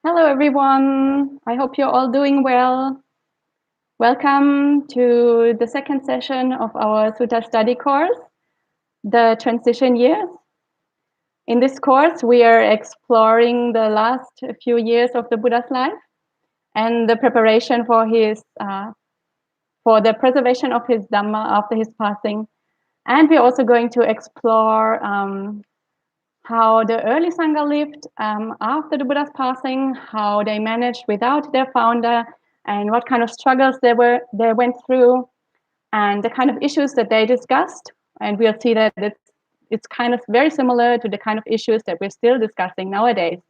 Hello, everyone. I hope you're all doing well. Welcome to the second session of our Sutta study course, the transition years. In this course, we are exploring the last few years of the Buddha's life and the preparation for the preservation of his dhamma after his passing. And we're also going to explore how the early sangha lived after the Buddha's passing, how they managed without their founder, and what kind of struggles they went through, and the kind of issues that they discussed. And we'll see that it's kind of very similar to the kind of issues that we're still discussing nowadays.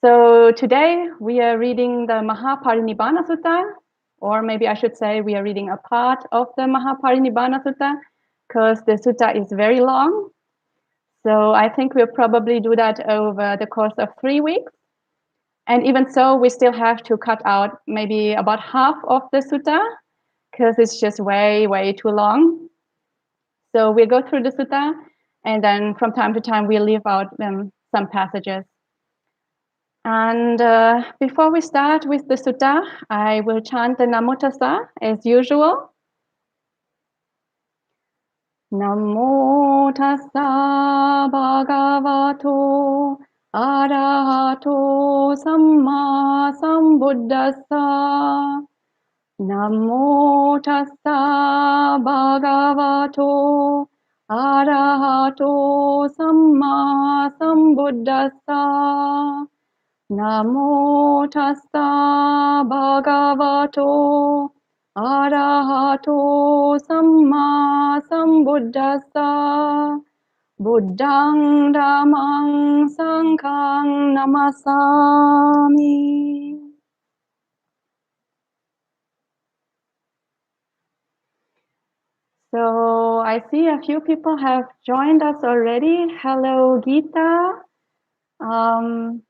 So today we are reading the Mahāparinibbāna Sutta, or maybe I should say we are reading a part of the Mahāparinibbāna Sutta, because the sutta is very long. So I think we'll probably do that over the course of 3 weeks. And even so, we still have to cut out maybe about half of the sutta because it's just way, way too long. So we'll go through the sutta, and then from time to time, we'll leave out some passages. And before we start with the sutta, I will chant the Namo Tassa as usual. Namo Tassa Bhagavato Arahato Samma Sambuddhassa. Namo Tassa Bhagavato Arahato Samma Sambuddhassa. Namo Tassa Bhagavato Arahato Samma Sambuddhassa. Buddhang Dhammang Sanghang Namasami. So I see a few people have joined us already. Hello, Geeta.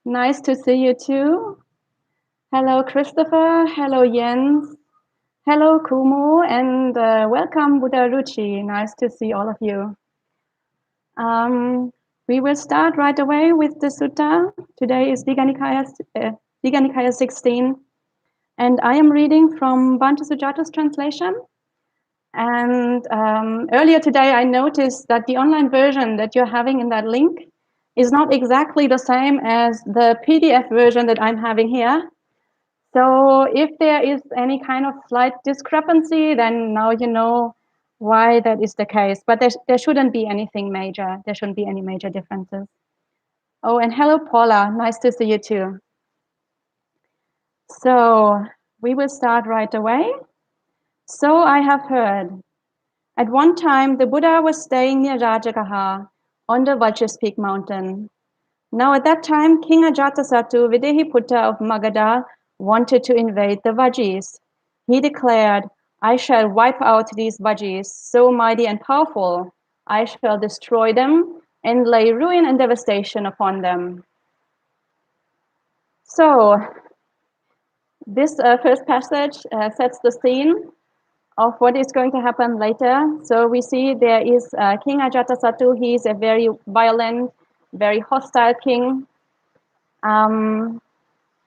Nice to see you too. Hello, Christopher. Hello, Jens. Hello, Kumu, and welcome, Buddha Ruchi. Nice to see all of you. We will start right away with the sutta. Today is Digha Nikaya 16, and I am reading from Bhante Sujata's translation. And earlier today, I noticed that the online version that you're having in that link is not exactly the same as the PDF version that I'm having here. So if there is any kind of slight discrepancy, then now you know why that is the case. But there shouldn't be anything major. There shouldn't be any major differences. Oh, and hello, Paula. Nice to see you too. So we will start right away. So I have heard. At one time, the Buddha was staying near Rajagaha on the Vajras Peak mountain. Now at that time, King Ajatasattu Videhiputta of Magadha wanted to invade the Vajis. He declared, I shall wipe out these Vajis, so mighty and powerful. I shall destroy them and lay ruin and devastation upon them. So this first passage sets the scene of what is going to happen later. So we see there is King Ajatasattu. He is a very violent, very hostile king.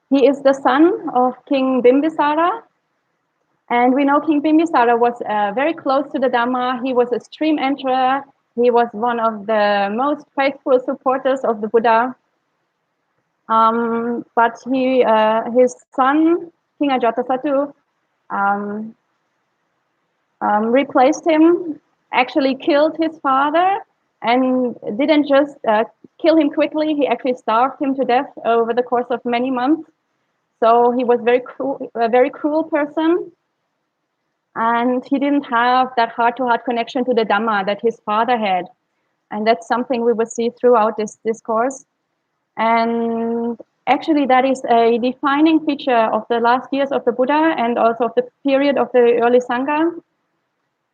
He is the son of King Bimbisara. And we know King Bimbisara was very close to the Dhamma. He was a stream enterer. He was one of the most faithful supporters of the Buddha. But his son, King Ajatasattu, replaced him, actually killed his father, and didn't just kill him quickly. He actually starved him to death over the course of many months. So he was a very cruel person. And he didn't have that heart-to-heart connection to the Dhamma that his father had. And that's something we will see throughout this discourse. And actually, that is a defining feature of the last years of the Buddha and also of the period of the early Sangha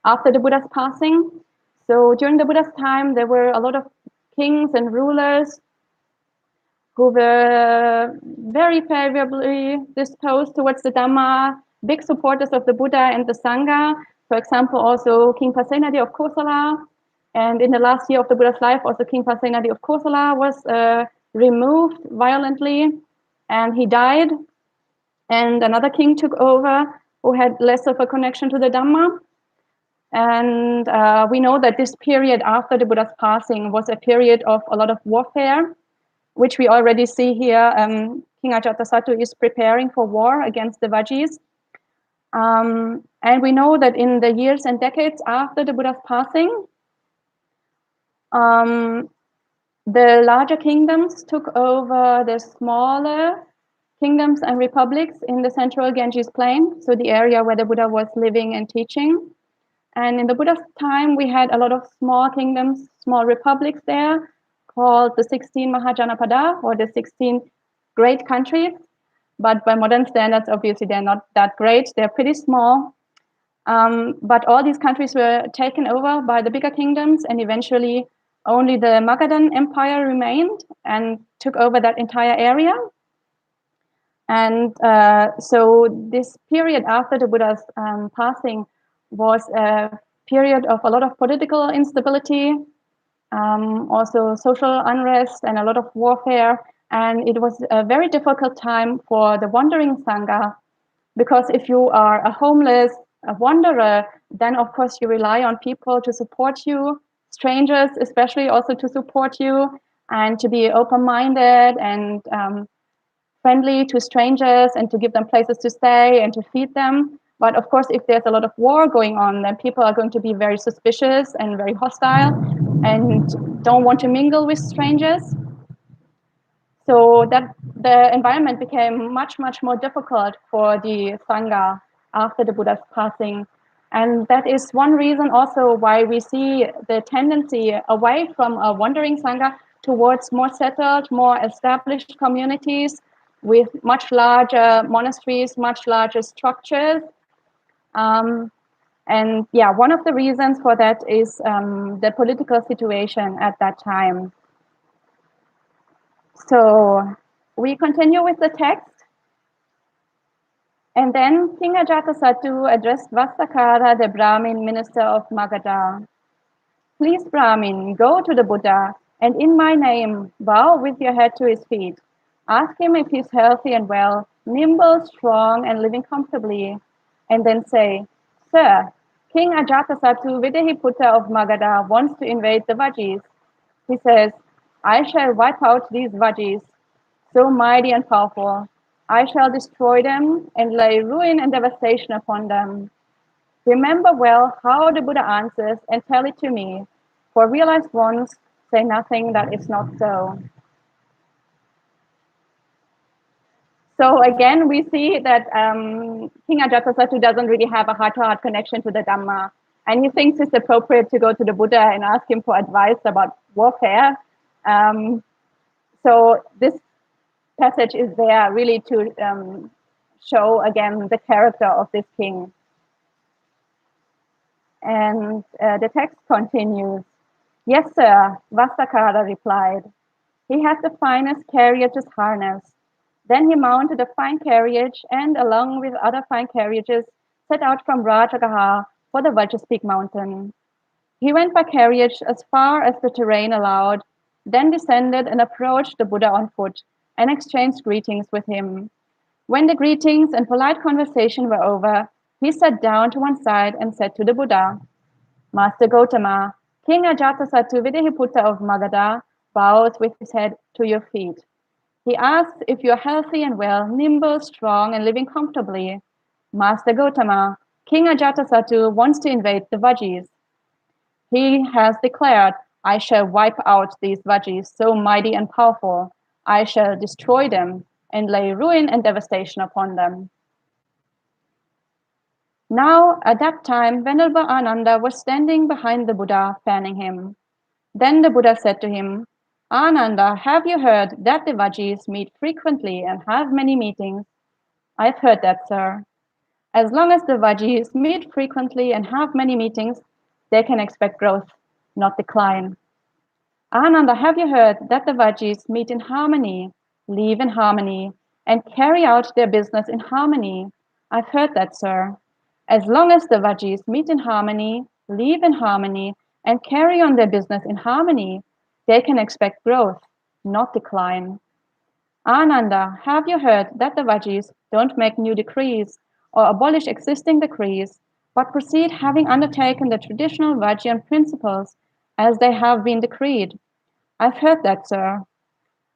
after the Buddha's passing. So during the Buddha's time, there were a lot of kings and rulers who were very favorably disposed towards the Dhamma, big supporters of the Buddha and the Sangha. For example, also King Pasenadi of Kosala. And in the last year of the Buddha's life, also King Pasenadi of Kosala was removed violently, and he died. And another king took over who had less of a connection to the Dhamma. And we know that this period after the Buddha's passing was a period of a lot of warfare, which we already see here. King Ajatasattu is preparing for war against the Vajis. And we know that in the years and decades after the Buddha's passing, the larger kingdoms took over the smaller kingdoms and republics in the central Ganges plain, so the area where the Buddha was living and teaching. And in the Buddha's time, we had a lot of small kingdoms, small republics there, called the 16 Mahajanapada, or the 16 great countries. But by modern standards, obviously, they're not that great. They're pretty small. But all these countries were taken over by the bigger kingdoms, and eventually only the Magadhan Empire remained and took over that entire area. And so this period after the Buddha's passing was a period of a lot of political instability, also social unrest and a lot of warfare. And it was a very difficult time for the wandering sangha, because if you are a homeless, a wanderer, then of course you rely on people to support you, strangers especially also to support you, and to be open-minded and friendly to strangers and to give them places to stay and to feed them. But of course, if there's a lot of war going on, then people are going to be very suspicious and very hostile and don't want to mingle with strangers. So that the environment became much, much more difficult for the Sangha after the Buddha's passing. And that is one reason also why we see the tendency away from a wandering Sangha towards more settled, more established communities with much larger monasteries, much larger structures. And yeah, one of the reasons for that is the political situation at that time. So we continue with the text. And then King Ajatasattu addressed Vastakara, the Brahmin minister of Magadha. Please, Brahmin, go to the Buddha and in my name bow with your head to his feet. Ask him if he's healthy and well, nimble, strong, and living comfortably. And then say, Sir, King Ajatasattu Videhiputta of Magadha wants to invade the Vajis. He says, I shall wipe out these Vajis, so mighty and powerful. I shall destroy them and lay ruin and devastation upon them. Remember well how the Buddha answers and tell it to me, for realized ones say nothing that is not so. So again, we see that King Ajatasattu doesn't really have a heart-to-heart connection to the Dhamma, and he thinks it's appropriate to go to the Buddha and ask him for advice about warfare. So this passage is there really to show again the character of this king. And the text continues. Yes, sir, Vastakara replied. He has the finest carriage's harness. Then he mounted a fine carriage and, along with other fine carriages, set out from Rajagaha for the Vajrapeak mountain. He went by carriage as far as the terrain allowed, then descended and approached the Buddha on foot and exchanged greetings with him. When the greetings and polite conversation were over, he sat down to one side and said to the Buddha, Master Gautama, King Ajatasattu Videhiputta of Magadha bows with his head to your feet. He asks if you are healthy and well, nimble, strong, and living comfortably. Master Gautama, King Ajatasattu wants to invade the Vajis. He has declared, I shall wipe out these Vajis, so mighty and powerful. I shall destroy them and lay ruin and devastation upon them. Now, at that time, Venerable Ananda was standing behind the Buddha, fanning him. Then the Buddha said to him, Ananda, have you heard that the Vajis meet frequently and have many meetings? I've heard that, sir. As long as the Vajis meet frequently and have many meetings, they can expect growth, not decline. Ananda, have you heard that the Vajis meet in harmony, live in harmony, and carry out their business in harmony? I've heard that, sir. As long as the Vajis meet in harmony, live in harmony, and carry on their business in harmony, they can expect growth, not decline. Ananda, have you heard that the Vajis don't make new decrees or abolish existing decrees, but proceed having undertaken the traditional Vajjan principles as they have been decreed? I've heard that, sir.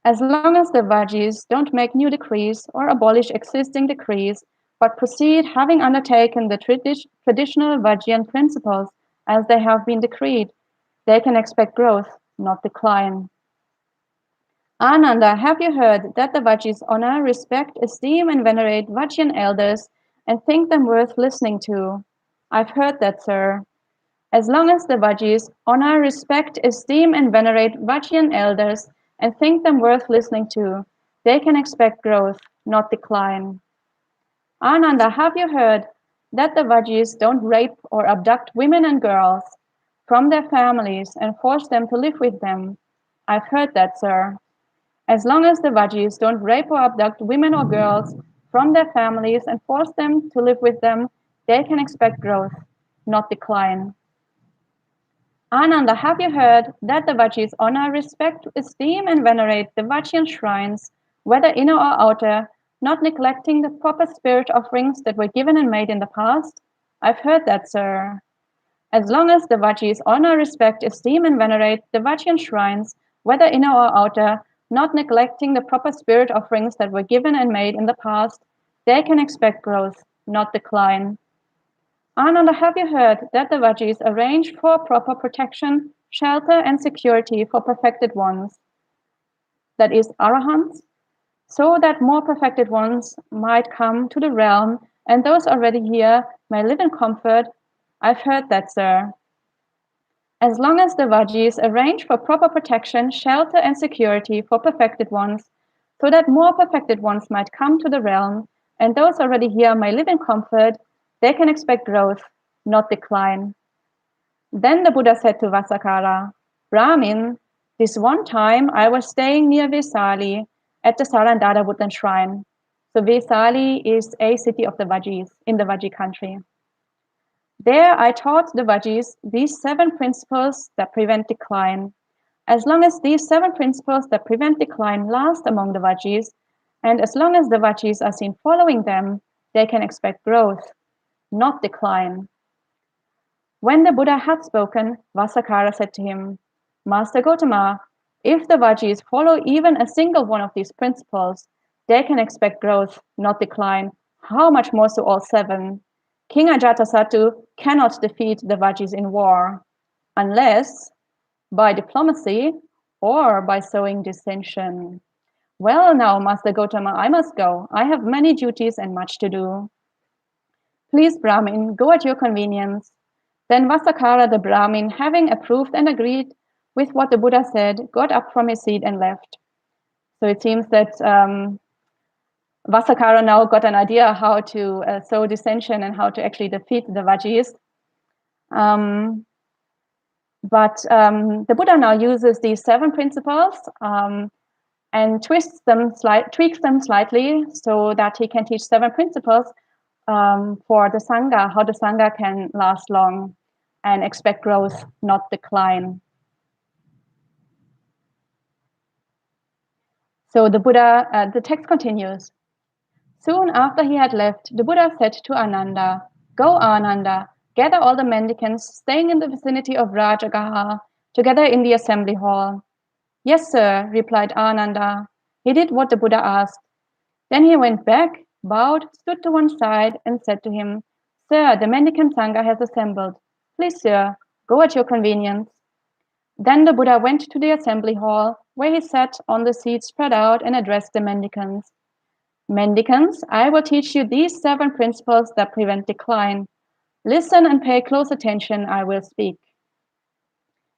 As long as the Vajis don't make new decrees or abolish existing decrees, but proceed having undertaken the traditional Vajjan principles as they have been decreed, they can expect growth, not decline. Ananda, have you heard that the Vajis honor, respect, esteem, and venerate Vajjan elders and think them worth listening to? I've heard that, sir. As long as the Vajis honor, respect, esteem, and venerate Vajjan elders and think them worth listening to, they can expect growth, not decline. Ananda, have you heard that the Vajis don't rape or abduct women and girls from their families and force them to live with them? I've heard that, sir. As long as the Vajis don't rape or abduct women or girls from their families and force them to live with them, they can expect growth, not decline. Ananda, have you heard that the Vajis honor, respect, esteem, and venerate the Vajjan shrines, whether inner or outer, not neglecting the proper spirit offerings that were given and made in the past? I've heard that, sir. As long as the Vajis honor, respect, esteem, and venerate the Vajjan shrines, whether inner or outer, not neglecting the proper spirit offerings that were given and made in the past, they can expect growth, not decline. Ananda, have you heard that the Vajis arrange for proper protection, shelter, and security for perfected ones, that is, arahants, so that more perfected ones might come to the realm and those already here may live in comfort? I've heard that, sir. As long as the Vajis arrange for proper protection, shelter, and security for perfected ones, so that more perfected ones might come to the realm, and those already here may live in comfort, they can expect growth, not decline. Then the Buddha said to Vasakara, Brahmin, this one time I was staying near Vesali at the Sarandada Buddhan shrine. So Vesali is a city of the Vajis in the Vaji country. There I taught the Vajis these 7 principles that prevent decline. As long as these 7 principles that prevent decline last among the Vajis, and as long as the Vajis are seen following them, they can expect growth, not decline. When the Buddha had spoken, Vasakara said to him, Master Gotama, if the Vajis follow even a single one of these principles, they can expect growth, not decline. How much more so all 7? King Ajatasattu cannot defeat the Vajis in war, unless by diplomacy or by sowing dissension. Well, now, Master Gotama, I must go. I have many duties and much to do. Please, Brahmin, go at your convenience. Then Vasakara the Brahmin, having approved and agreed with what the Buddha said, got up from his seat and left. So it seems that Vasakara now got an idea how to sow dissension and how to actually defeat the Vajis. But the Buddha now uses these 7 principles and tweaks them slightly so that he can teach 7 principles for the sangha, how the sangha can last long and expect growth, not decline. So the Buddha, the text continues. Soon after he had left, the Buddha said to Ananda, Go, Ananda, gather all the mendicants staying in the vicinity of Rajagaha together in the assembly hall. Yes, sir, replied Ananda. He did what the Buddha asked. Then he went back, bowed, stood to one side, and said to him, Sir, the mendicant sangha has assembled. Please, sir, go at your convenience. Then the Buddha went to the assembly hall, where he sat on the seat spread out and addressed the mendicants. Mendicants, I will teach you these 7 principles that prevent decline. Listen and pay close attention, I will speak.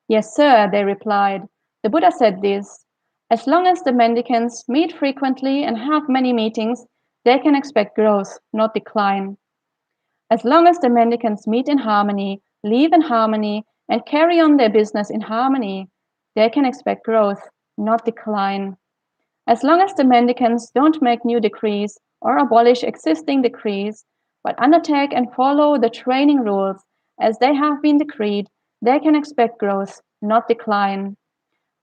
Yes, sir, they replied. The Buddha said this. As long as the mendicants meet frequently and have many meetings, they can expect growth, not decline. As long as the mendicants meet in harmony, live in harmony, and carry on their business in harmony, they can expect growth, not decline. As long as the mendicants don't make new decrees or abolish existing decrees, but undertake and follow the training rules as they have been decreed, they can expect growth, not decline.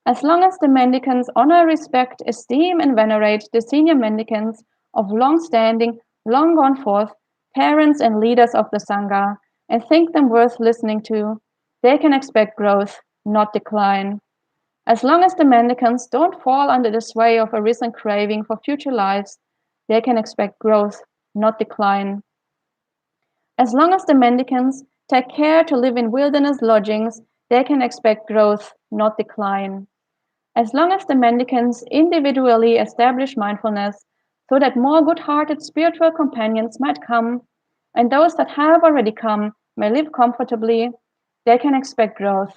As long as the mendicants honor, respect, esteem, and venerate the senior mendicants of long standing, long gone forth, parents and leaders of the sangha, and think them worth listening to, they can expect growth, not decline. As long as the mendicants don't fall under the sway of a risen craving for future lives, they can expect growth, not decline. As long as the mendicants take care to live in wilderness lodgings, they can expect growth, not decline. As long as the mendicants individually establish mindfulness so that more good-hearted spiritual companions might come, and those that have already come may live comfortably, they can expect growth,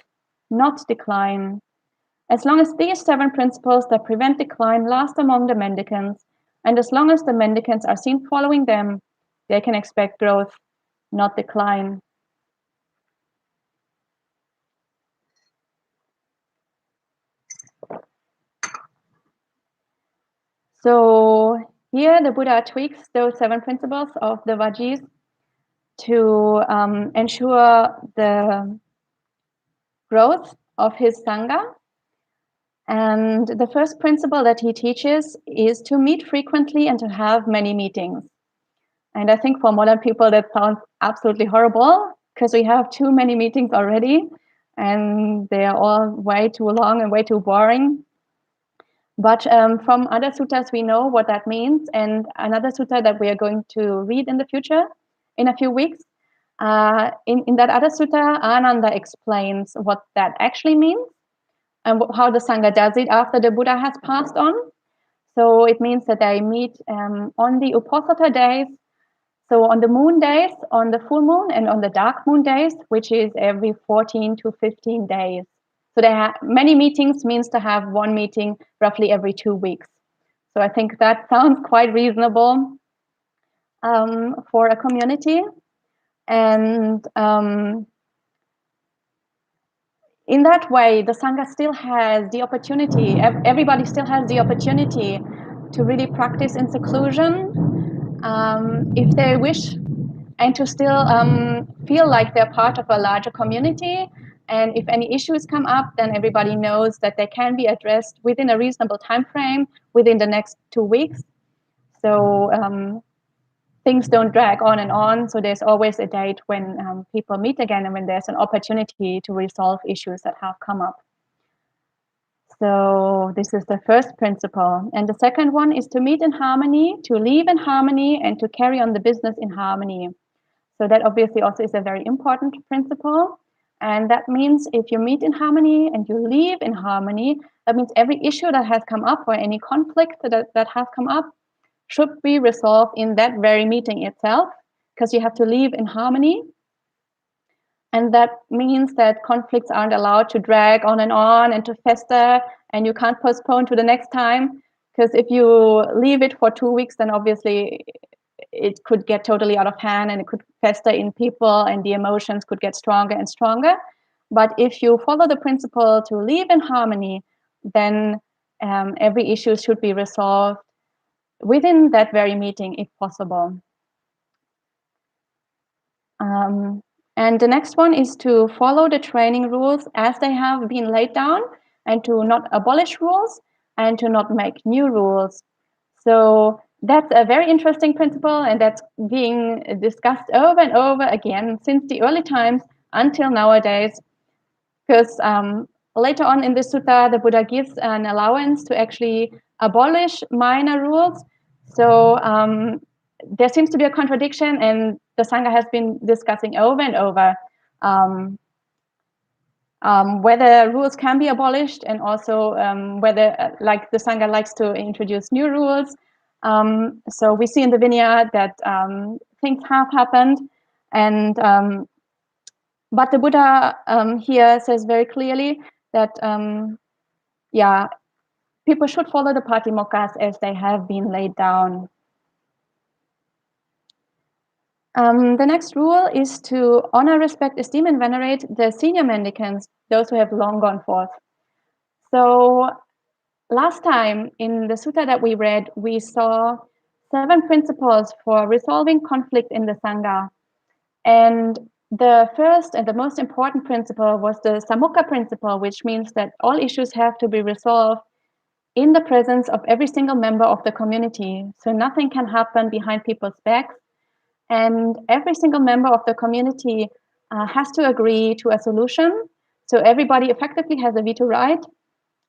not decline. As long as these 7 principles that prevent decline last among the mendicants, and as long as the mendicants are seen following them, they can expect growth, not decline. So here the Buddha tweaks those 7 principles of the Vajis to ensure the growth of his sangha. And the first principle that he teaches is to meet frequently and to have many meetings. And I think for modern people that sounds absolutely horrible because we have too many meetings already and they are all way too long and way too boring. But from other suttas, we know what that means. And another sutta that we are going to read in the future, in a few weeks, in that other sutta, Ananda explains what that actually means and how the Sangha does it after the Buddha has passed on. So it means that they meet on the Uposatha days, so on the moon days, on the full moon, and on the dark moon days, which is every 14 to 15 days. So they have many meetings means to have one meeting roughly every 2 weeks. So I think that sounds quite reasonable for a community. And in that way, the Sangha still has the opportunity, everybody still has the opportunity to really practice in seclusion if they wish, and to still feel like they're part of a larger community. And if any issues come up, then everybody knows that they can be addressed within a reasonable time frame within the next 2 weeks. So things don't drag on and on. So there's always a date when people meet again and when there's an opportunity to resolve issues that have come up. So this is the first principle. And the second one is to meet in harmony, to live in harmony, and to carry on the business in harmony. So that obviously also is a very important principle. And that means if you meet in harmony and you live in harmony, that means every issue that has come up or any conflict that has come up should be resolved in that very meeting itself, because you have to live in harmony. And that means that conflicts aren't allowed to drag on and to fester, and you can't postpone to the next time. Because if you leave it for 2 weeks, then obviously it could get totally out of hand and it could fester in people and the emotions could get stronger and stronger. But if you follow the principle to live in harmony, then every issue should be resolved within that very meeting if possible. And the next one is to follow the training rules as they have been laid down and to not abolish rules and to not make new rules. So that's a very interesting principle, and that's being discussed over and over again since the early times until nowadays. Because later on in the sutta, the Buddha gives an allowance to actually abolish minor rules. So there seems to be a contradiction, and the Sangha has been discussing over and over whether rules can be abolished, and also whether, like, the Sangha likes to introduce new rules. So we see in the Vinaya that things have happened, and but the Buddha here says very clearly that people should follow the patimokkha's as they have been laid down. The next rule is to honor, respect, esteem, and venerate the senior mendicants, those who have long gone forth. So last time in the sutta that we read, we saw 7 principles for resolving conflict in the Sangha. And The first and the most important principle was the Samukha principle, which means that all issues have to be resolved in the presence of every single member of the community. So nothing can happen behind people's backs. And every single member of the community has to agree to a solution. So everybody effectively has a veto right,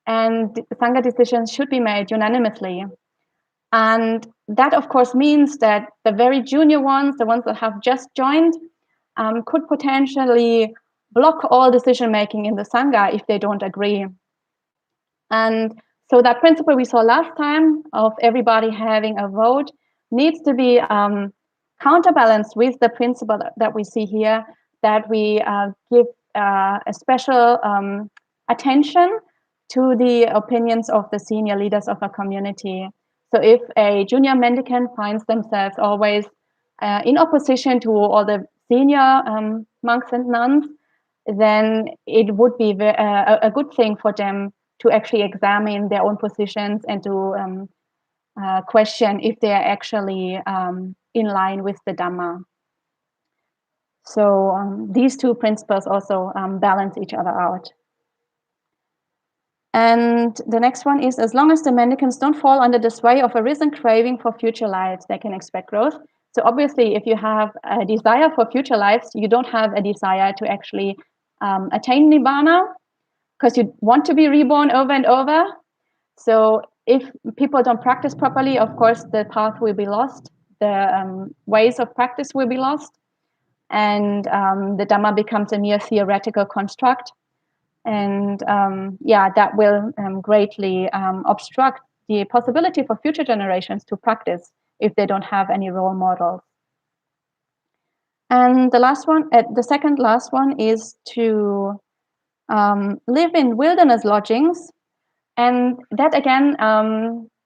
and the Sangha decisions should be made unanimously. And that, of course, means that the very junior ones, the ones that have just joined, could potentially block all decision making in the Sangha if they don't agree. And so that principle we saw last time of everybody having a vote needs to be counterbalanced with the principle that we see here, that we give a special attention to the opinions of the senior leaders of a community. So if a junior mendicant finds themselves always in opposition to all the senior monks and nuns, then it would be a good thing for them to actually examine their own positions and to question if they are actually in line with the Dhamma. So these two principles also balance each other out. And the next one is, as long as the mendicants don't fall under the sway of a risen craving for future lives, they can expect growth. So obviously, if you have a desire for future lives, you don't have a desire to actually attain Nibbana, because you want to be reborn over and over. So if people don't practice properly, of course, the path will be lost. The ways of practice will be lost. And the Dhamma becomes a mere theoretical construct. And that will greatly obstruct the possibility for future generations to practice if they don't have any role models. And the last one, the second last one, is to live in wilderness lodgings. And that again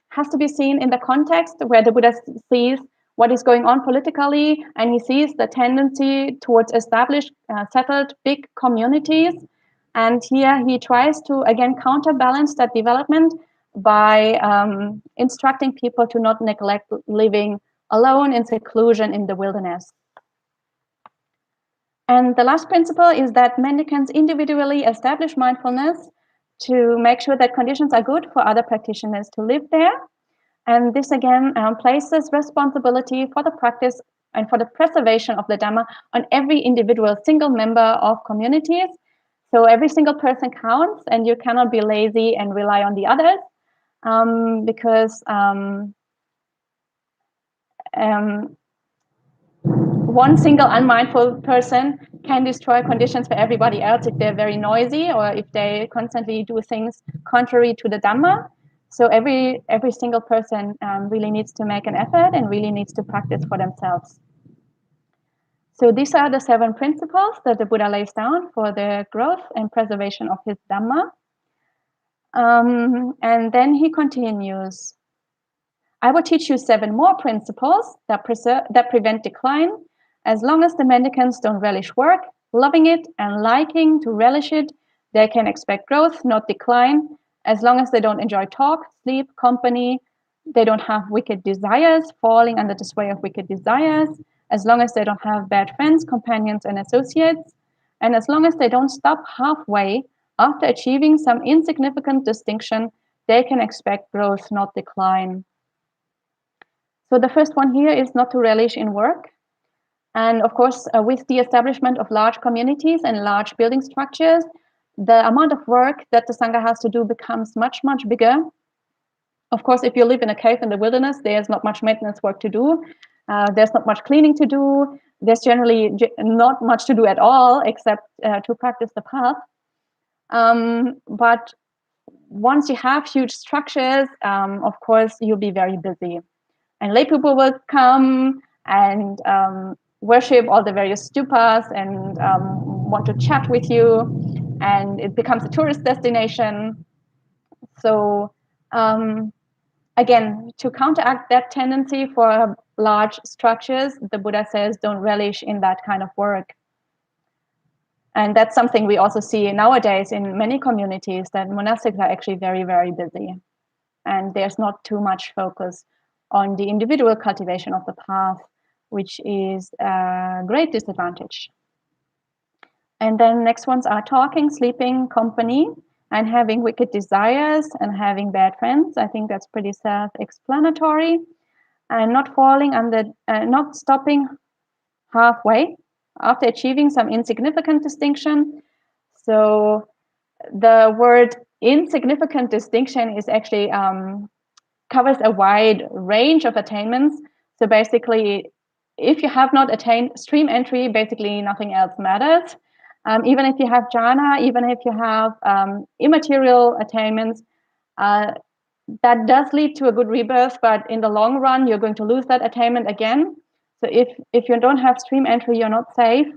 has to be seen in the context where the Buddha sees what is going on politically, and he sees the tendency towards established, settled big communities. And here he tries to, again, counterbalance that development by instructing people to not neglect living alone in seclusion in the wilderness. And the last principle is that mendicants individually establish mindfulness to make sure that conditions are good for other practitioners to live there. And this again places responsibility for the practice and for the preservation of the Dhamma on every individual single member of communities. So every single person counts, and you cannot be lazy and rely on the others, because one single unmindful person can destroy conditions for everybody else if they're very noisy or if they constantly do things contrary to the Dhamma. So every single person really needs to make an effort and really needs to practice for themselves. So these are the 7 principles that the Buddha lays down for the growth and preservation of his Dhamma. And then he continues, I will teach you 7 more principles that prevent decline. As long as the mendicants don't relish work, loving it and liking to relish it, they can expect growth, not decline. As long as they don't enjoy talk, sleep, company, they don't have wicked desires, falling under the sway of wicked desires. As long as they don't have bad friends, companions, and associates. And as long as they don't stop halfway after achieving some insignificant distinction, they can expect growth, not decline. So the first one here is not to relish in work. And of course, with the establishment of large communities and large building structures, the amount of work that the Sangha has to do becomes much, much bigger. Of course, if you live in a cave in the wilderness, there's not much maintenance work to do. There's not much cleaning to do. There's generally not much to do at all, except to practice the path. But once you have huge structures, of course, you'll be very busy. And lay people will come and worship all the various stupas and want to chat with you, and it becomes a tourist destination. So again, to counteract that tendency for large structures, the Buddha says don't relish in that kind of work. And that's something we also see nowadays in many communities, that monastics are actually very, very busy. And there's not too much focus on the individual cultivation of the path, which is a great disadvantage. And then next ones are talking, sleeping, company, and having wicked desires and having bad friends. I think that's pretty self-explanatory. And not falling under, not stopping halfway after achieving some insignificant distinction. So the word insignificant distinction is actually covers a wide range of attainments. So basically, if you have not attained stream entry, basically nothing else matters. Even if you have jhana, even if you have immaterial attainments, that does lead to a good rebirth, but in the long run, you're going to lose that attainment again. So if you don't have stream entry, you're not safe.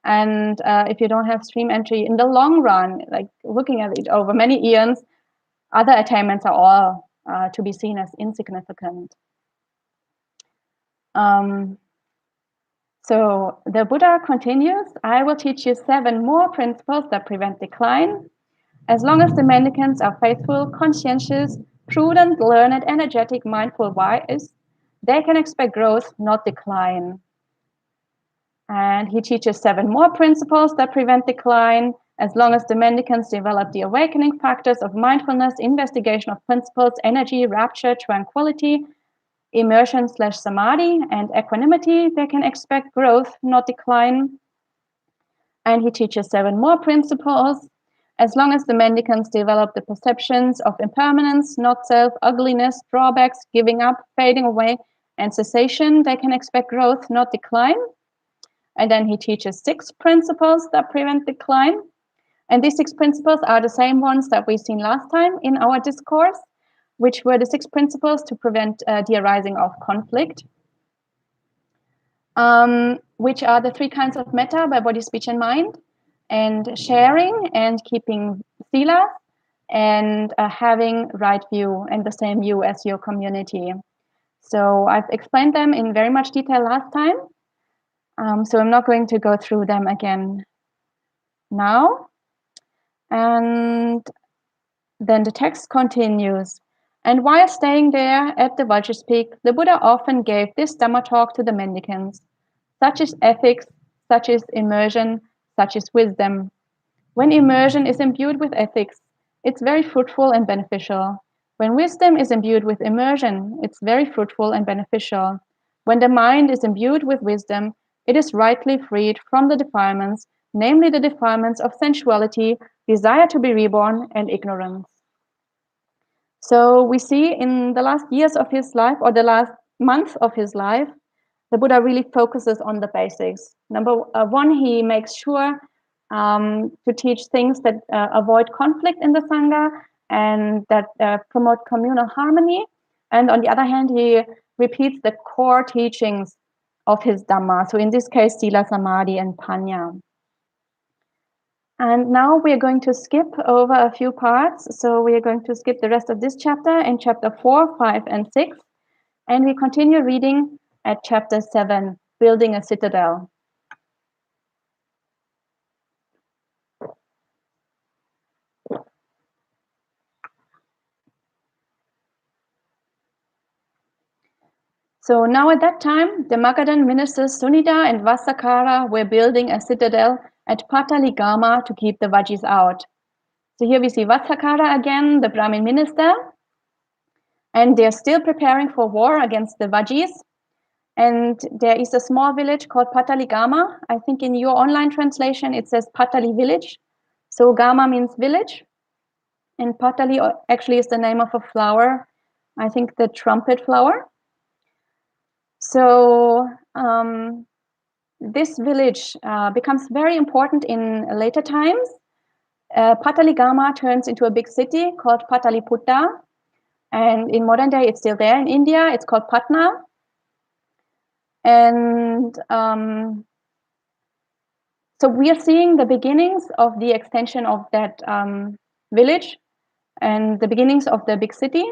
And if you don't have stream entry in the long run, like looking at it over many eons, other attainments are all to be seen as insignificant. So the Buddha continues, I will teach you 7 more principles that prevent decline. As long as the mendicants are faithful, conscientious, prudent, learned, energetic, mindful, wise, they can expect growth, not decline. And he teaches 7 more principles that prevent decline. As long as the mendicants develop the awakening factors of mindfulness, investigation of principles, energy, rapture, tranquility, immersion/samadhi, and equanimity, they can expect growth, not decline. And he teaches 7 more principles. As long as the mendicants develop the perceptions of impermanence, not self, ugliness, drawbacks, giving up, fading away, and cessation, they can expect growth, not decline. And then he teaches 6 principles that prevent decline. And these 6 principles are the same ones that we've seen last time in our discourse, which were the 6 principles to prevent the arising of conflict, which are the 3 kinds of metta by body, speech, and mind, and sharing and keeping sila, and having right view and the same view as your community. So I've explained them in very much detail last time. So I'm not going to go through them again now. And then the text continues. And while staying there at the Vajra's Peak, the Buddha often gave this Dhamma talk to the mendicants. Such is ethics, such is immersion, such is wisdom. When immersion is imbued with ethics, it's very fruitful and beneficial. When wisdom is imbued with immersion, it's very fruitful and beneficial. When the mind is imbued with wisdom, it is rightly freed from the defilements, namely the defilements of sensuality, desire to be reborn, and ignorance. So we see in the last years of his life, or the last month of his life, the Buddha really focuses on the basics. Number 1, he makes sure to teach things that avoid conflict in the sangha and that promote communal harmony. And on the other hand, he repeats the core teachings of his Dhamma. So in this case, sila, samadhi, and panya. And now we are going to skip over a few parts. So we are going to skip the rest of this chapter in chapter 4, 5, and 6. And we continue reading at chapter 7, Building a Citadel. So now at that time, the Magadhan ministers Sunita and Vasakara were building a citadel at Pataligama to keep the Vajis out. So here we see Vasakara again, the Brahmin minister, and they're still preparing for war against the Vajis. And there is a small village called Pataligama. I think in your online translation, it says Patali village. So Gama means village. And Patali actually is the name of a flower. I think the trumpet flower. So this village becomes very important in later times. Pataligama turns into a big city called Pataliputta. And in modern day, it's still there in India. It's called Patna. And so we are seeing the beginnings of the extension of that village and the beginnings of the big city.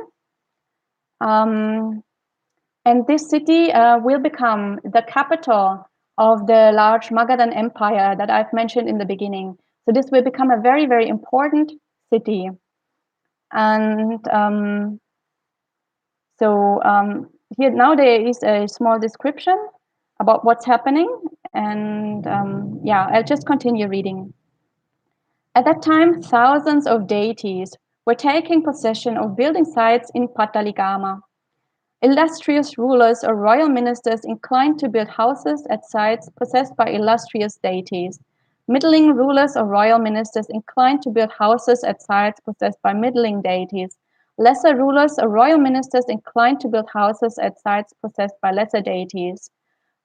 And this city will become the capital of the large Magadhan Empire that I've mentioned in the beginning. So this will become a very, very important city. And here now there is a small description about what's happening And I'll just continue reading. At that time, thousands of deities were taking possession of building sites in Pataligama. Illustrious rulers or royal ministers inclined to build houses at sites possessed by illustrious deities. Middling rulers or royal ministers inclined to build houses at sites possessed by middling deities. Lesser rulers or royal ministers inclined to build houses at sites possessed by lesser deities.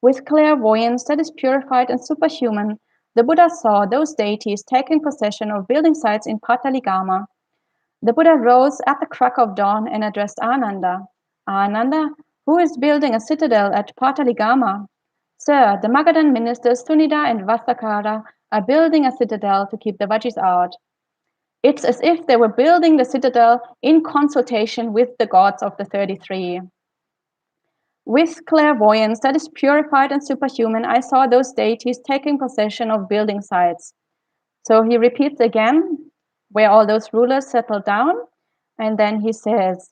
With clairvoyance that is purified and superhuman, the Buddha saw those deities taking possession of building sites in Pataligama. The Buddha rose at the crack of dawn and addressed Ananda. Ananda, who is building a citadel at Pataligama? Sir, the Magadhan ministers Sunida and Vasakara are building a citadel to keep the Vajis out. It's as if they were building the citadel in consultation with the gods of the 33. With clairvoyance that is purified and superhuman, I saw those deities taking possession of building sites. So he repeats again where all those rulers settled down, and then he says,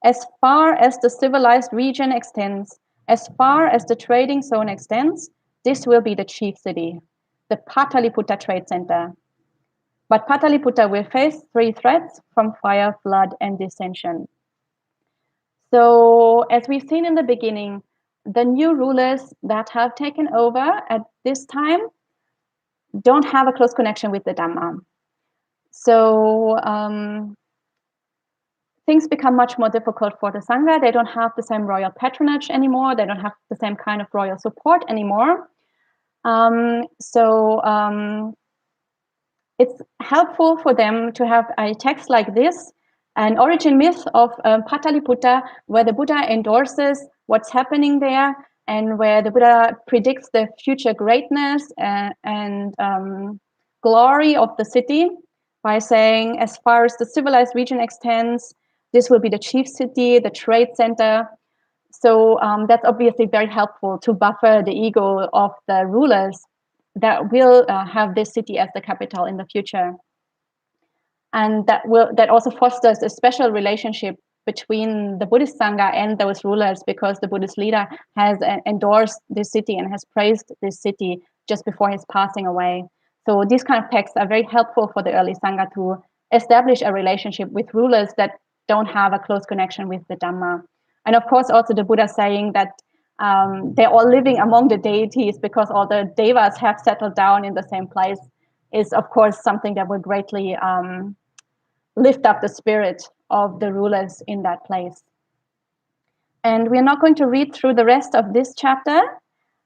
as far as the civilized region extends, as far as the trading zone extends, this will be the chief city, the Pataliputta Trade Center. But Pataliputta will face 3 threats from fire, flood, and dissension. So, as we've seen in the beginning, the new rulers that have taken over at this time don't have a close connection with the Dhamma. So, things become much more difficult for the sangha. They don't have the same royal patronage anymore. They don't have the same kind of royal support anymore. It's helpful for them to have a text like this, an origin myth of Pataliputta, where the Buddha endorses what's happening there and where the Buddha predicts the future greatness and glory of the city by saying, as far as the civilized region extends, this will be the chief city, the trade center. So that's obviously very helpful to buffer the ego of the rulers that will have this city as the capital in the future. And that also fosters a special relationship between the Buddhist Sangha and those rulers, because the Buddhist leader has endorsed this city and has praised this city just before his passing away. So these kind of texts are very helpful for the early Sangha to establish a relationship with rulers that don't have a close connection with the Dhamma. And of course, also the Buddha saying that they're all living among the deities because all the devas have settled down in the same place is, of course, something that will greatly lift up the spirit of the rulers in that place. And we're not going to read through the rest of this chapter,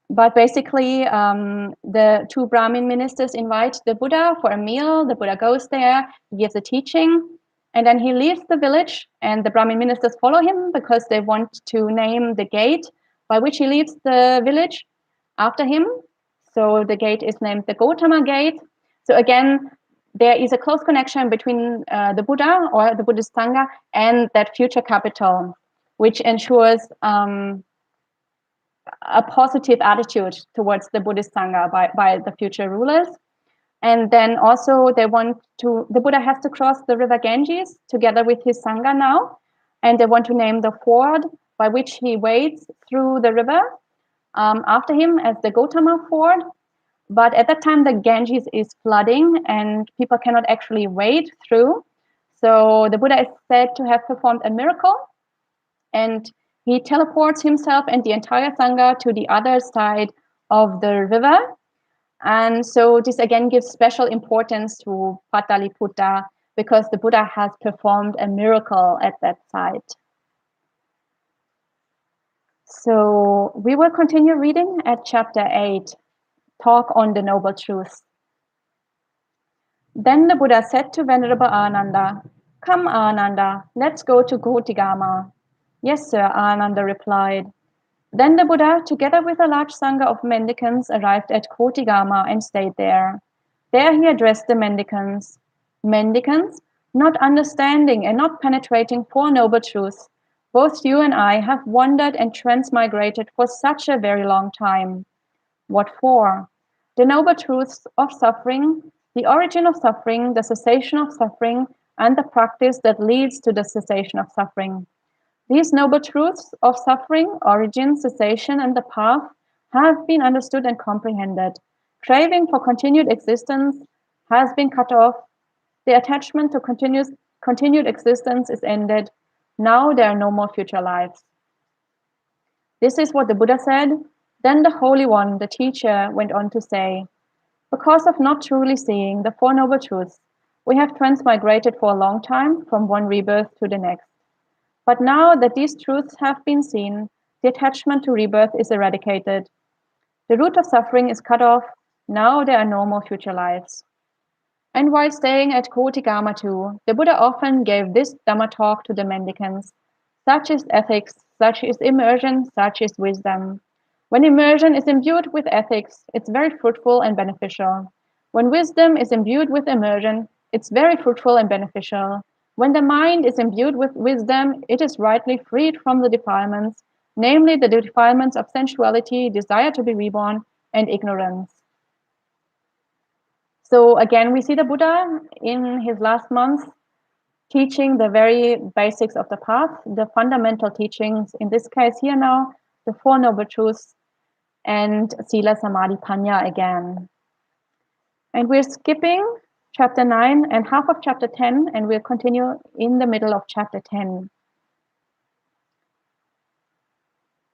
but basically the 2 Brahmin ministers invite the Buddha for a meal. The Buddha goes there, he gives a teaching, and then he leaves the village, and the Brahmin ministers follow him because they want to name the gate by which he leaves the village after him. So the gate is named the Gautama Gate. So again, there is a close connection between the Buddha or the Buddhist Sangha and that future capital, which ensures a positive attitude towards the Buddhist Sangha by the future rulers. And then also the Buddha has to cross the river Ganges together with his Sangha now, and they want to name the ford by which he wades through the river after him as the Gautama Ford. But at that time, the Ganges is flooding and people cannot actually wade through. So the Buddha is said to have performed a miracle, and he teleports himself and the entire Sangha to the other side of the river. And so this again gives special importance to Pataliputta because the Buddha has performed a miracle at that site. So we will continue reading at chapter 8, Talk on the Noble Truth. Then the Buddha said to Venerable Ananda, "Come, Ananda, let's go to Gotigama." "Yes, sir," Ananda replied. Then the Buddha, together with a large sangha of mendicants, arrived at Kotigama and stayed there. There he addressed the mendicants. "Mendicants, not understanding and not penetrating 4 noble truths, both you and I have wandered and transmigrated for such a very long time. What for? The noble truths of suffering, the origin of suffering, the cessation of suffering, and the practice that leads to the cessation of suffering. These noble truths of suffering, origin, cessation, and the path have been understood and comprehended. Craving for continued existence has been cut off. The attachment to continued existence is ended. Now there are no more future lives. This is what the Buddha said. Then the Holy One, the teacher, went on to say, because of not truly seeing the Four Noble Truths, we have transmigrated for a long time from one rebirth to the next. But now that these truths have been seen, the attachment to rebirth is eradicated. The root of suffering is cut off. Now there are no more future lives. And while staying at Kotigama too, the Buddha often gave this Dhamma talk to the mendicants. Such is ethics, such is immersion, such is wisdom. When immersion is imbued with ethics, it's very fruitful and beneficial. When wisdom is imbued with immersion, it's very fruitful and beneficial. When the mind is imbued with wisdom, it is rightly freed from the defilements, namely the defilements of sensuality, desire to be reborn, and ignorance. So again, we see the Buddha in his last months teaching the very basics of the path, the fundamental teachings, in this case here now, the Four Noble Truths, and Sila, Samadhi, Panya again. And we're skipping chapter 9 and half of chapter 10, and we'll continue in the middle of chapter 10.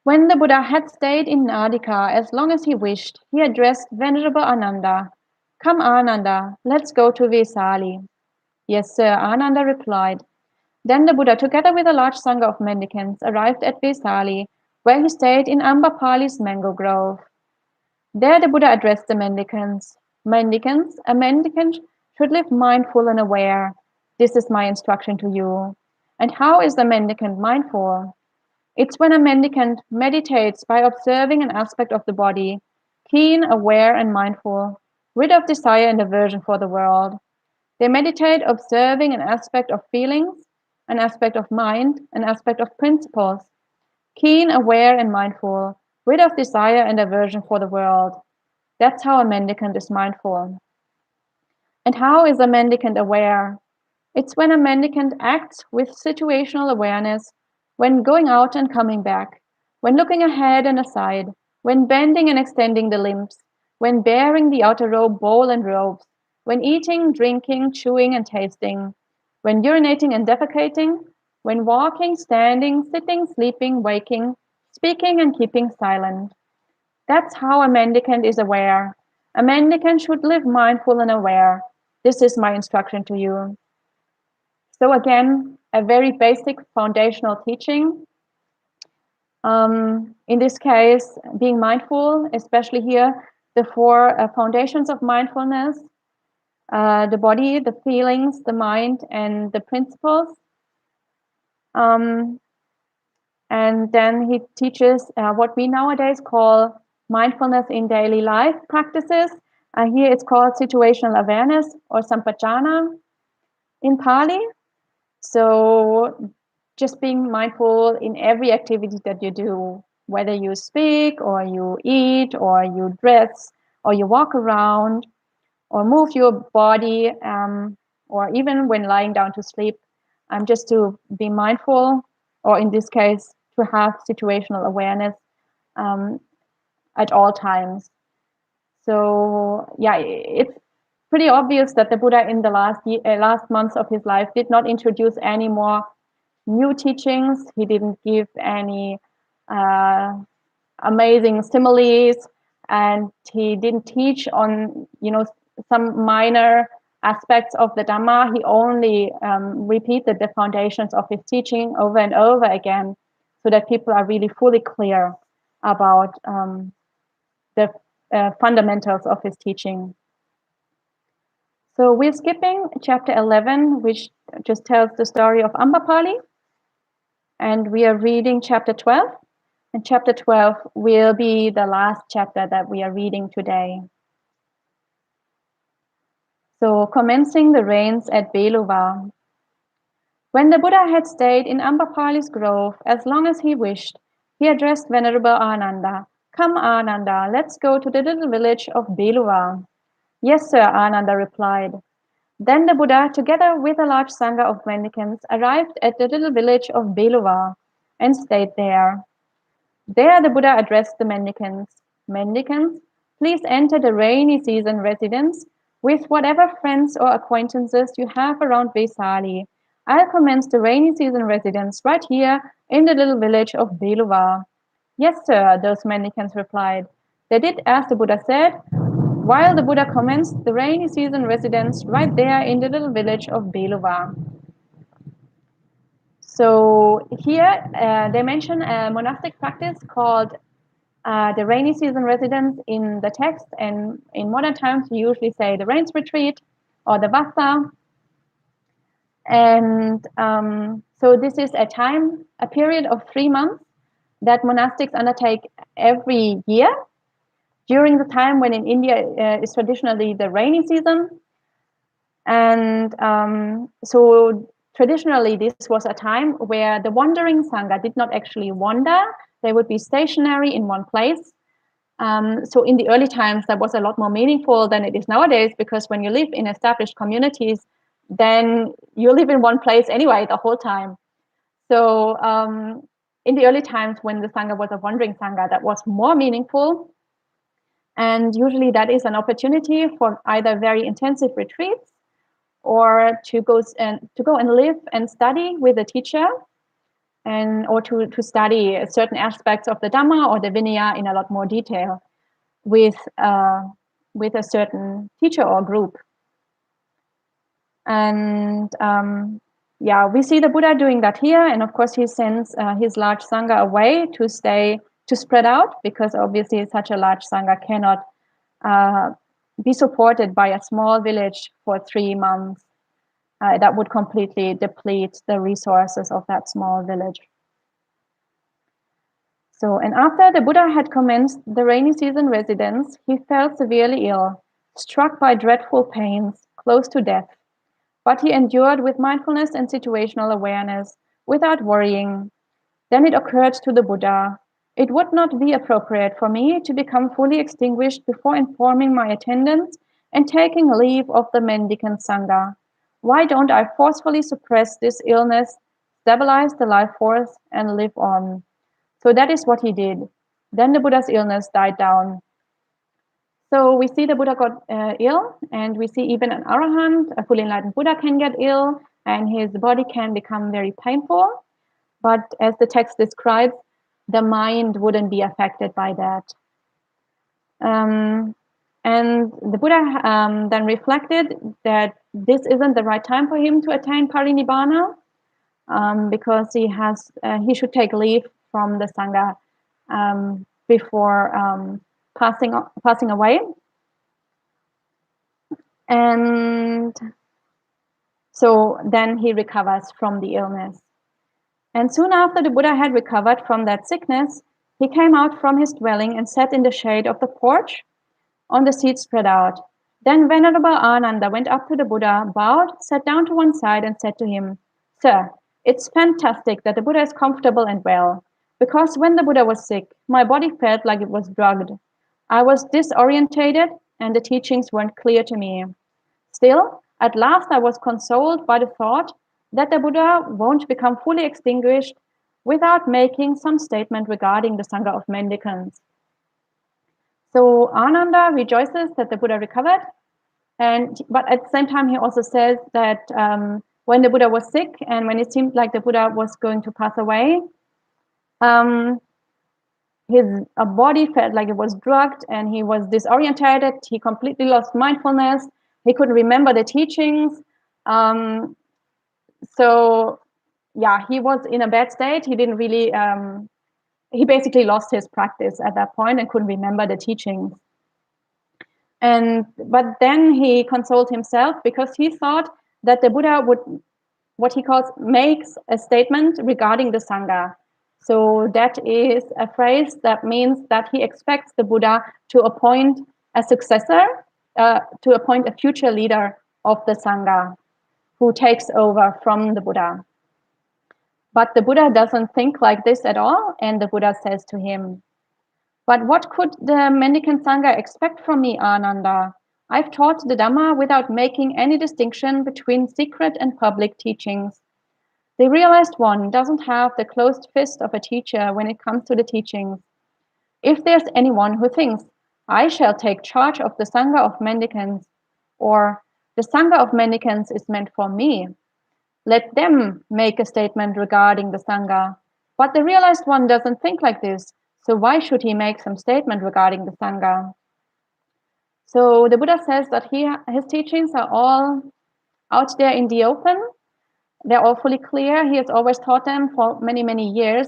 When the Buddha had stayed in Nadika as long as he wished, he addressed Venerable Ananda. Come, Ananda, let's go to Vesali. Yes, sir, Ananda replied. Then the Buddha, together with a large sangha of mendicants, arrived at Vesali, where he stayed in Ambapali's mango grove. There the Buddha addressed the mendicants. Mendicants, a mendicant should live mindful and aware. This is my instruction to you. And how is the mendicant mindful? It's when a mendicant meditates by observing an aspect of the body, keen, aware, and mindful, rid of desire and aversion for the world. They meditate observing an aspect of feelings, an aspect of mind, an aspect of principles, keen, aware, and mindful, rid of desire and aversion for the world. That's how a mendicant is mindful. And how is a mendicant aware? It's when a mendicant acts with situational awareness, when going out and coming back, when looking ahead and aside, when bending and extending the limbs, when bearing the outer robe, bowl, and robes, when eating, drinking, chewing, and tasting, when urinating and defecating, when walking, standing, sitting, sleeping, waking, speaking, and keeping silent. That's how a mendicant is aware. A mendicant should live mindful and aware. This is my instruction to you. So again, a very basic foundational teaching. In this case, being mindful, especially here, the four foundations of mindfulness, the body, the feelings, the mind, and the principles. And then he teaches what we nowadays call mindfulness in daily life practices. Here it's called situational awareness or sampajana in Pali. So just being mindful in every activity that you do, whether you speak or you eat or you dress or you walk around or move your body, or even when lying down to sleep, just to be mindful, or in this case, to have situational awareness at all times. So yeah, it's pretty obvious that the Buddha in the last months of his life did not introduce any more new teachings. He didn't give any amazing similes, and he didn't teach on some minor aspects of the Dhamma. He only repeated the foundations of his teaching over and over again, so that people are really fully clear about the fundamentals of his teaching. So we're skipping chapter 11, which just tells the story of Ambapali, and we are reading chapter 12. And chapter 12 will be the last chapter that we are reading today. So commencing the reigns at Beluva. When the Buddha had stayed in Ambapali's grove as long as he wished, he addressed Venerable Ananda. Come, Ananda, let's go to the little village of Beluva. Yes, sir, Ananda replied. Then the Buddha, together with a large sangha of mendicants, arrived at the little village of Beluva and stayed there. There the Buddha addressed the mendicants. mendicants, please enter the rainy season residence with whatever friends or acquaintances you have around Vesali. I'll commence the rainy season residence right here in the little village of Beluva. Yes, sir, those mendicants replied. They did as the Buddha said, while the Buddha commenced the rainy season residence right there in the little village of Beluva. So here they mention a monastic practice called the rainy season residence in the text, and in modern times we usually say the rains retreat or the vassa. And so this is a period of 3 months that monastics undertake every year during the time when in India is traditionally the rainy season. And so traditionally this was a time where the wandering sangha did not actually wander. They would be stationary in one place. So in the early times, that was a lot more meaningful than it is nowadays, because when you live in established communities, then you live in one place anyway the whole time. So in the early times when the sangha was a wandering sangha, that was more meaningful. And usually that is an opportunity for either very intensive retreats or to go and live and study with a teacher, and or to study certain aspects of the Dhamma or the Vinaya in a lot more detail with a certain teacher or group. And yeah, we see the Buddha doing that here, and of course he sends his large sangha away to spread out, because obviously such a large sangha cannot be supported by a small village for 3 months. That would completely deplete the resources of that small village. So, and after the Buddha had commenced the rainy season residence, he fell severely ill, struck by dreadful pains, close to death. But he endured with mindfulness and situational awareness, without worrying. Then it occurred to the Buddha, it would not be appropriate for me to become fully extinguished before informing my attendants and taking leave of the mendicant sangha. Why don't I forcefully suppress this illness, stabilize the life force, and live on? So that is what he did. Then the Buddha's illness died down. So we see the Buddha got ill, and we see even an arahant, a fully enlightened Buddha, can get ill, and his body can become very painful. But as the text describes, the mind wouldn't be affected by that. And the Buddha then reflected that this isn't the right time for him to attain parinibbana, because he should take leave from the sangha before passing away. And so then he recovers from the illness. And soon after the Buddha had recovered from that sickness, he came out from his dwelling and sat in the shade of the porch on the seat spread out. Then Venerable Ananda went up to the Buddha, bowed, sat down to one side, and said to him, "Sir, it's fantastic that the Buddha is comfortable and well, because when the Buddha was sick, my body felt like it was drugged. I was disorientated and the teachings weren't clear to me. Still, at last I was consoled by the thought that the Buddha won't become fully extinguished without making some statement regarding the Sangha of mendicants." So Ananda rejoices that the Buddha recovered, but at the same time he also says that when the Buddha was sick and when it seemed like the Buddha was going to pass away, his body felt like it was drugged and he was disorientated. He completely lost mindfulness. He couldn't remember the teachings. So yeah, he was in a bad state. He didn't really, he basically lost his practice at that point and couldn't remember the teachings. But then he consoled himself because he thought that the Buddha would, what he calls, makes a statement regarding the Sangha. So that is a phrase that means that he expects the Buddha to appoint a successor, to appoint a future leader of the Sangha who takes over from the Buddha. But the Buddha doesn't think like this at all, and the Buddha says to him, "But what could the mendicant Sangha expect from me, Ananda? I've taught the Dhamma without making any distinction between secret and public teachings. The realized one doesn't have the closed fist of a teacher when it comes to the teachings. If there's anyone who thinks, I shall take charge of the sangha of mendicants, or the sangha of mendicants is meant for me, let them make a statement regarding the sangha. But the realized one doesn't think like this, so why should he make some statement regarding the sangha? So the Buddha says that his teachings are all out there in the open. They're all fully clear. He has always taught them for many, many years.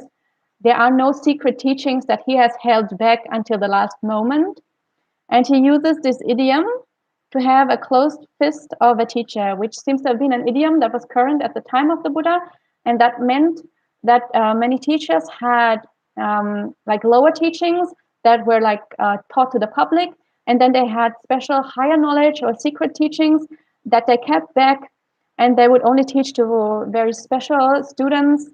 There are no secret teachings that he has held back until the last moment. And he uses this idiom to have a closed fist of a teacher, which seems to have been an idiom that was current at the time of the Buddha. And that meant that many teachers had like lower teachings that were like taught to the public. And then they had special higher knowledge or secret teachings that they kept back, and they would only teach to very special students,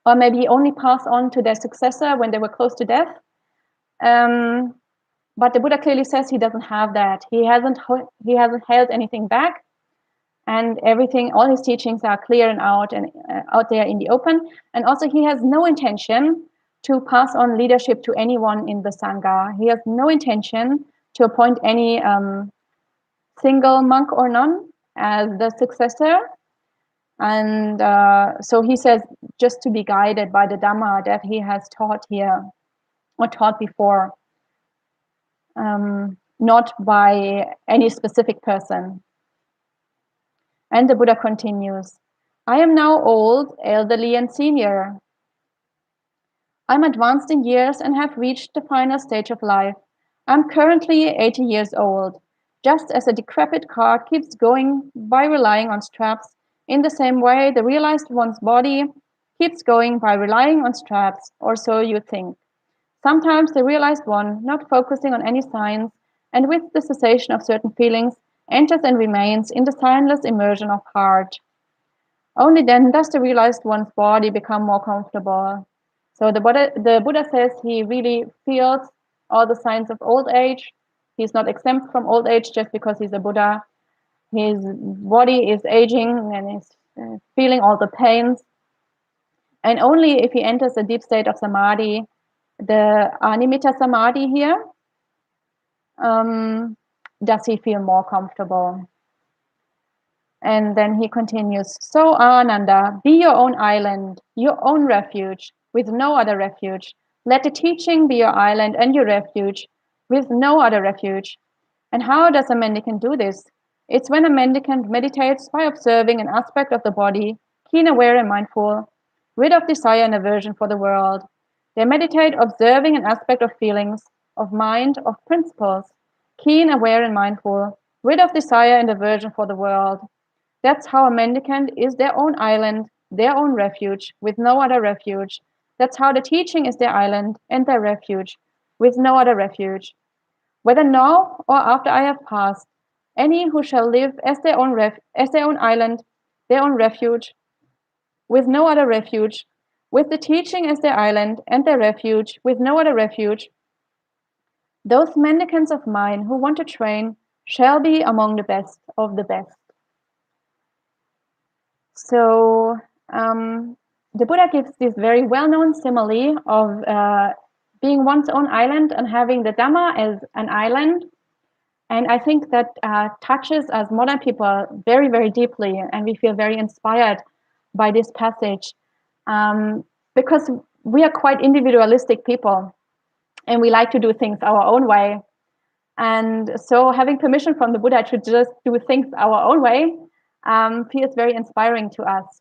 or maybe only pass on to their successor when they were close to death. But the Buddha clearly says he doesn't have that. He hasn't held anything back, and everything, all his teachings are clear and out there in the open. And also, he has no intention to pass on leadership to anyone in the sangha. He has no intention to appoint any single monk or nun as the successor. And so he says just to be guided by the Dhamma that he has taught here or taught before. Not by any specific person. And the Buddha continues, I am now old, elderly, and senior. I'm advanced in years and have reached the final stage of life. I'm currently 80 years old. Just as a decrepit car keeps going by relying on straps, in the same way the realized one's body keeps going by relying on straps, or so you think. Sometimes the realized one, not focusing on any signs, and with the cessation of certain feelings, enters and remains in the signless immersion of heart. Only then does the realized one's body become more comfortable. So the Buddha says he really feels all the signs of old age. He's not exempt from old age just because he's a Buddha. His body is aging and is feeling all the pains. And only if he enters a deep state of samadhi, the animitta samadhi here, does he feel more comfortable. And then he continues, so Ananda, be your own island, your own refuge, with no other refuge. Let the teaching be your island and your refuge, with no other refuge. And how does a mendicant do this? It's when a mendicant meditates by observing an aspect of the body, keen, aware, and mindful, rid of desire and aversion for the world. They meditate observing an aspect of feelings, of mind, of principles, keen, aware, and mindful, rid of desire and aversion for the world. That's how a mendicant is their own island, their own refuge, with no other refuge. That's how the teaching is their island and their refuge, with no other refuge. Whether now or after I have passed, any who shall live as their own island, their own refuge, with no other refuge, with the teaching as their island and their refuge, with no other refuge, those mendicants of mine who want to train shall be among the best of the best. So the Buddha gives this very well-known simile of being one's own island and having the Dhamma as an island. And I think that touches us modern people very, very deeply, and we feel very inspired by this passage because we are quite individualistic people and we like to do things our own way. And so having permission from the Buddha to just do things our own way feels very inspiring to us.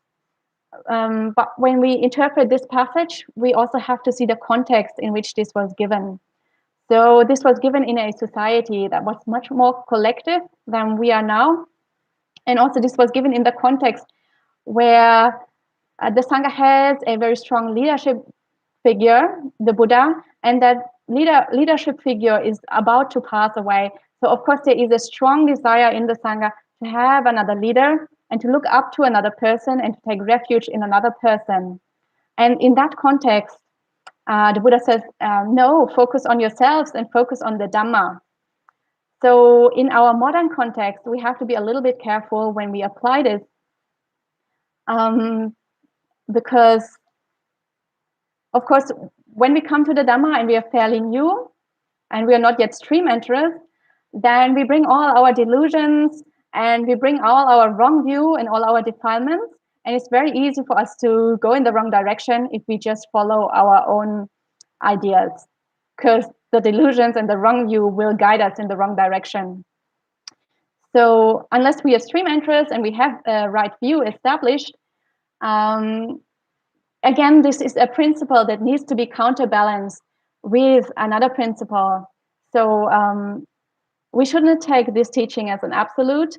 But when we interpret this passage, we also have to see the context in which this was given. So this was given in a society that was much more collective than we are now. And also this was given in the context where the Sangha has a very strong leadership figure, the Buddha, and that leadership figure is about to pass away. So of course there is a strong desire in the Sangha to have another leader and to look up to another person and to take refuge in another person. And in that context, the Buddha says, no, focus on yourselves and focus on the Dhamma. So in our modern context, we have to be a little bit careful when we apply this because Of course, when we come to the Dhamma and we are fairly new and we are not yet stream enterers, then we bring all our delusions and we bring all our wrong view and all our defilements. And it's very easy for us to go in the wrong direction if we just follow our own ideas, because the delusions and the wrong view will guide us in the wrong direction. So unless we are stream enterers and we have a right view established, again, this is a principle that needs to be counterbalanced with another principle. So we shouldn't take this teaching as an absolute.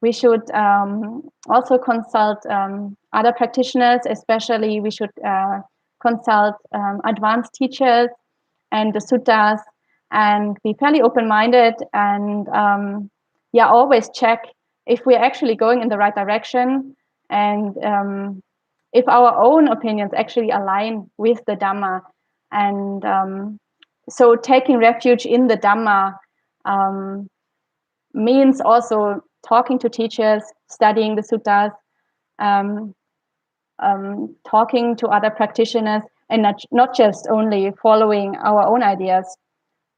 We should also consult other practitioners, especially we should consult advanced teachers and the suttas, and be fairly open-minded, and always check if we're actually going in the right direction, and if our own opinions actually align with the Dhamma. And so taking refuge in the Dhamma means also talking to teachers, studying the suttas, talking to other practitioners, and not just only following our own ideas.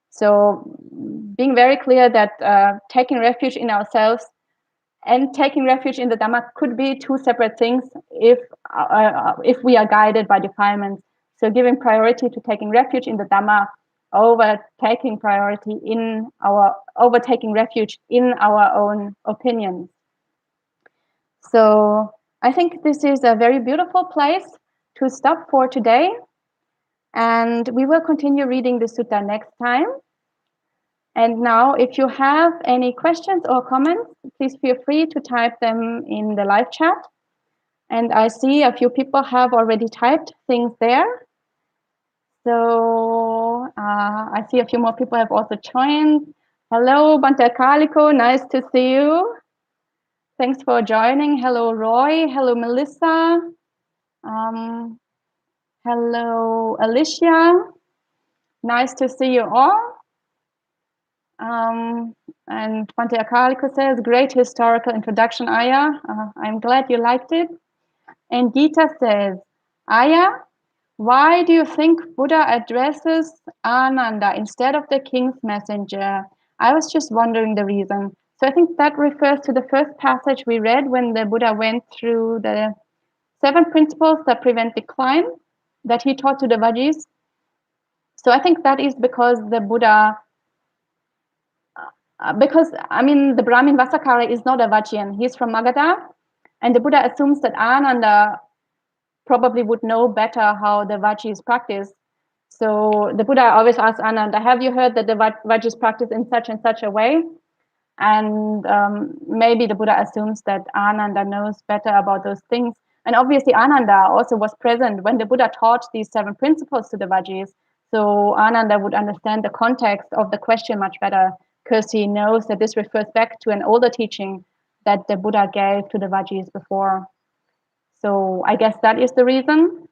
So being very clear that taking refuge in ourselves and taking refuge in the Dhamma could be two separate things if we are guided by defilements. So giving priority to taking refuge in the Dhamma over taking refuge in our own opinions. So I think this is a very beautiful place to stop for today. And we will continue reading the sutta next time. And now, if you have any questions or comments, please feel free to type them in the live chat. And I see a few people have already typed things there. So I see a few more people have also joined. Hello, Bante Kaliko, nice to see you. Thanks for joining. Hello, Roy. Hello, Melissa. Hello, Alicia. Nice to see you all. And Bante Akaliko says, great historical introduction, Aya. I'm glad you liked it. And Gita says, Aya, why do you think Buddha addresses Ananda instead of the king's messenger? I was just wondering the reason. So I think that refers to the first passage we read when the Buddha went through the 7 principles that prevent decline that he taught to the Vajis. So I think that is because the Buddha, the Brahmin Vasakara is not a Vajjian. He's from Magadha, and the Buddha assumes that Ananda probably would know better how the Vajjis practice. So the Buddha always asks Ananda, have you heard that the Vajjis practice in such and such a way? And maybe the Buddha assumes that Ananda knows better about those things. And obviously Ananda also was present when the Buddha taught these 7 principles to the Vajjis. So Ananda would understand the context of the question much better, because he knows that this refers back to an older teaching that the Buddha gave to the Vajjis before. So I guess that is the reason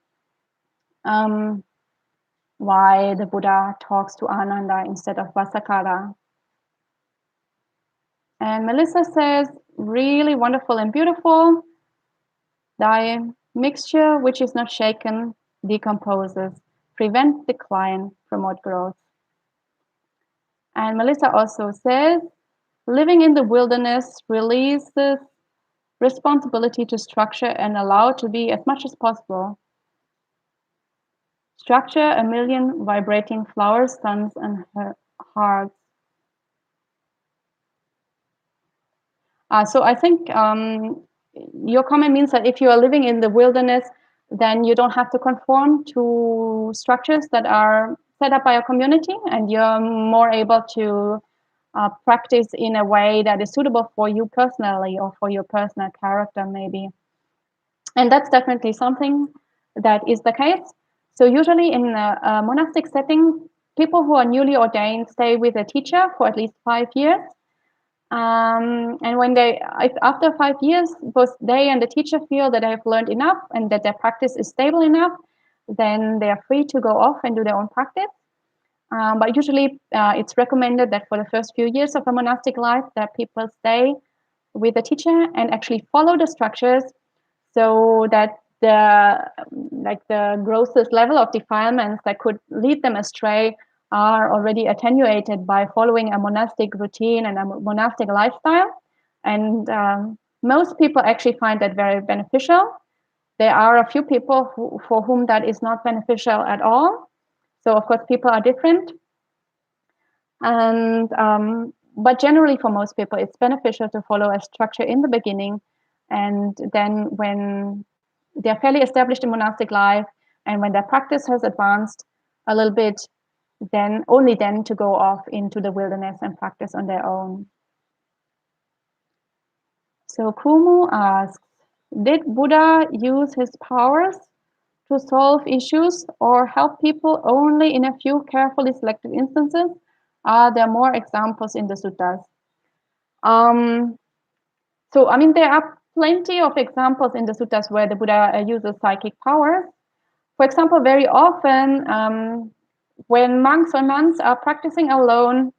why the Buddha talks to Ananda instead of Vasakara. And Melissa says, really wonderful and beautiful. Thy mixture, which is not shaken, decomposes, prevent decline, promote growth. And Melissa also says, living in the wilderness releases responsibility to structure and allow to be as much as possible. Structure a million vibrating flowers, suns, and hearts. So I think your comment means that if you are living in the wilderness, then you don't have to conform to structures that are set up by a community, and you're more able to practice in a way that is suitable for you personally or for your personal character, maybe. And that's definitely something that is the case. So usually in a monastic setting, people who are newly ordained stay with a teacher for at least 5 years. And when after 5 years, both they and the teacher feel that they have learned enough and that their practice is stable enough, then they are free to go off and do their own practice. But usually it's recommended that for the first few years of a monastic life that people stay with the teacher and actually follow the structures, so that the grossest level of defilements that could lead them astray are already attenuated by following a monastic routine and a monastic lifestyle. And most people actually find that very beneficial. There are a few people for whom that is not beneficial at all. So of course, people are different. And but generally for most people, it's beneficial to follow a structure in the beginning. And then when they're fairly established in monastic life and when their practice has advanced a little bit, then only then to go off into the wilderness and practice on their own. So Kumu asks, did Buddha use his powers to solve issues or help people only in a few carefully selected instances? Are there more examples in the suttas? So, I mean, there are plenty of examples in the suttas where the Buddha uses psychic powers. For example, very often when monks or nuns are practicing alone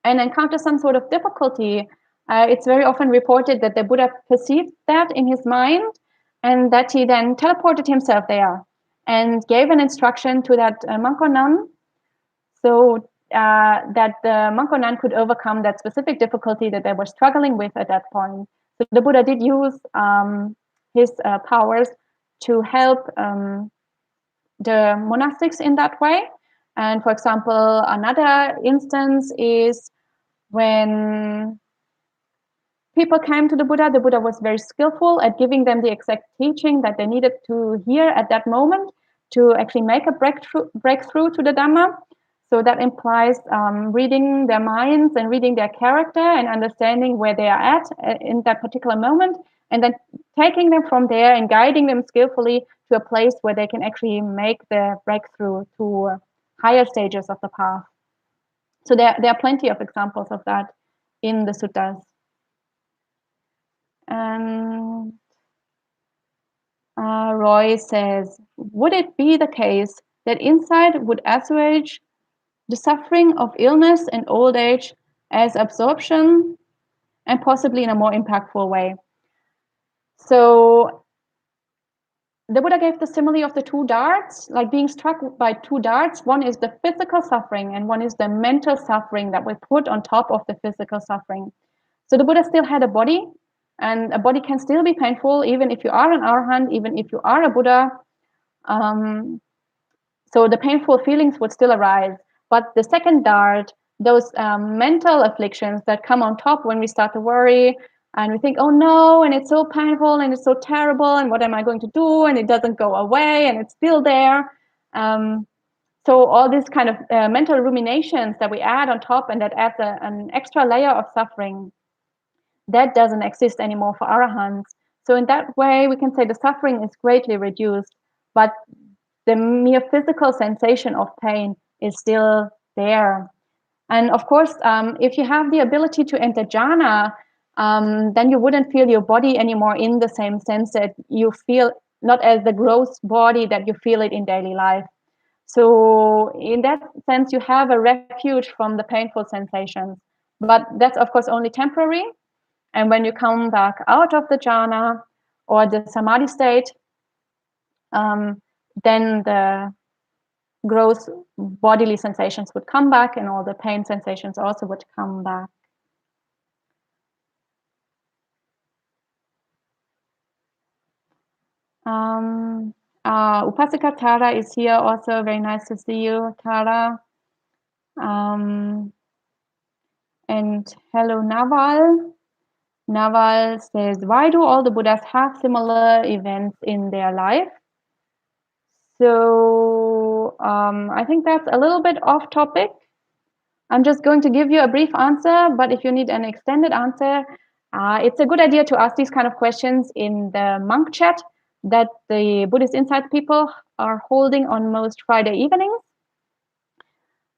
and encounter some sort of difficulty, it's very often reported that the Buddha perceived that in his mind and that he then teleported himself there and gave an instruction to that monk or nun so that the monk or nun could overcome that specific difficulty that they were struggling with at that point. So the Buddha did use his powers to help the monastics in that way. And for example, another instance is when people came to the Buddha was very skillful at giving them the exact teaching that they needed to hear at that moment to actually make a breakthrough to the Dhamma. So that implies reading their minds and reading their character and understanding where they are at in that particular moment, and then taking them from there and guiding them skillfully to a place where they can actually make the breakthrough to higher stages of the path. So there are plenty of examples of that in the suttas. And Roy says, would it be the case that insight would assuage the suffering of illness and old age as absorption and possibly in a more impactful way? So the Buddha gave the simile of the two darts, like being struck by two darts. One is the physical suffering and one is the mental suffering that we put on top of the physical suffering. So the Buddha still had a body, and a body can still be painful even if you are an arahant, even if you are a Buddha. So the painful feelings would still arise. But the second dart, those mental afflictions that come on top when we start to worry and we think, oh no, and it's so painful and it's so terrible, and what am I going to do? And it doesn't go away and it's still there. So all these kind of mental ruminations that we add on top and that adds an extra layer of suffering, that doesn't exist anymore for arahants. So in that way, we can say the suffering is greatly reduced, but the mere physical sensation of pain is still there. And of course, if you have the ability to enter jhana, then you wouldn't feel your body anymore in the same sense that you feel, not as the gross body that you feel it in daily life. So in that sense, you have a refuge from the painful sensations. But that's, of course, only temporary. And when you come back out of the jhana or the samadhi state, then the gross bodily sensations would come back and all the pain sensations also would come back. Upasika Tara is here also. Very nice to see you, Tara. And hello, Naval. Naval says, why do all the Buddhas have similar events in their life? So I think that's a little bit off topic. I'm just going to give you a brief answer, but if you need an extended answer, it's a good idea to ask these kind of questions in the monk chat that the Buddhist Insight people are holding on most Friday evenings.